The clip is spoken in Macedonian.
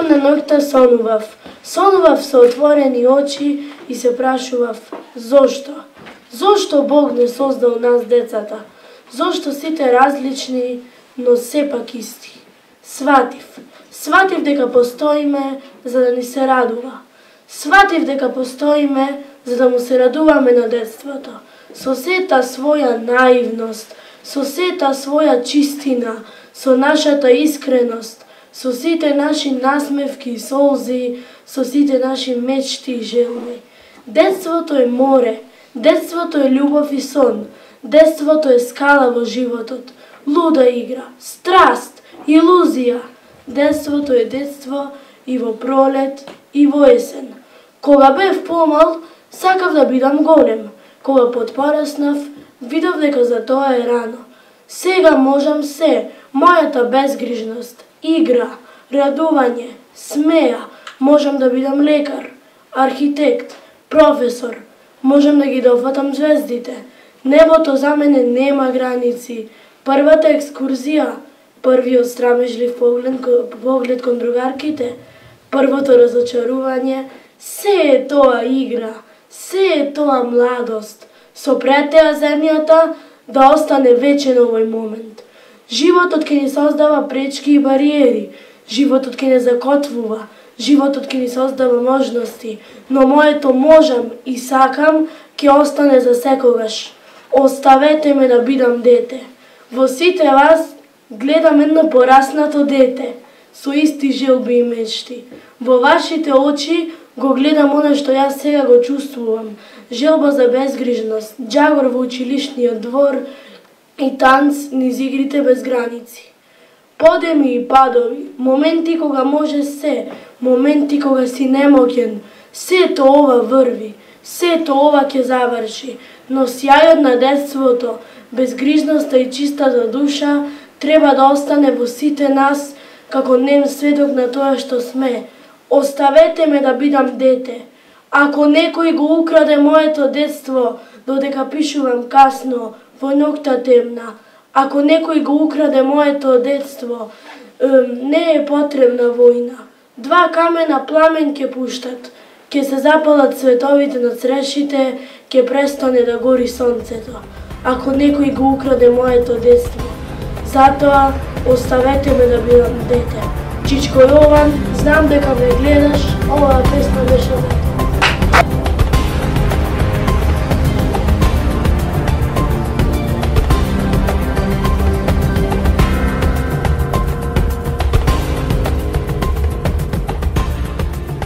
Една ноќта сонував. Сонував со отворени очи и се прашував зошто? Зошто Бог не создал нас децата? Зошто сите различни, но сепак исти? Сватив дека постоиме за да ни се радува. Сватив дека постоиме за да му се радуваме на детството. Со сета своја наивност, со сета своја чистина, со нашата искреност, со сите наши насмевки и солзи, со сите наши мечти и желби. Детството е море, детството е љубов и сон, детството е скала во животот, луда игра, страст, илузија. Детството е детство и во пролет, и во есен. Кога бев помал, сакав да бидам голем. Кога потпораснав, видов дека за тоа е рано. Сега можам се, мојата безгрижност, игра, радување, смеја, можам да бидам лекар, архитект, професор, можам да ги дофатам звездите. Небото за мене нема граници. Првата екскурзија, првиот срамежлив поглед кон другарките, првото разочарување, се е тоа игра, се е тоа младост. Со претеа земјата да остане вечен овој момент. Животот ќе ни создава пречки и бариери, животот ќе не закотвува, животот ќе ни создава можности, но моето можам и сакам ќе остане за секогаш. Оставете ме да бидам дете. Во сите вас гледам едно пораснато дете, со исти желби и мечти. Во вашите очи го гледам оно што јас сега го чувствувам. Желба за безгрижност, џагор во училишниот двор и танц низ игрите без граници. Подеми и падови, моменти кога може се, моменти кога си немоќен, сето ова врви, сето ова ќе заврши, но сјајот на детството, безгрижноста и чистата душа треба да остане во сите нас како нем сведок на тоа што сме. Оставете ме да бидам дете. Ако некој го украде моето детство, додека пишувам касно, во ноќта темна, ако некој го украде моето детство, не е потребна војна. Два камена пламен ќе пуштат, ќе се запалат цветовите на црешите, ќе престане да гори сонцето. Ако некој го украде моето детство, затоа оставете ме да бидам дете. Чичко Јован, знам дека ме гледаш, оваа песна беше за тоа.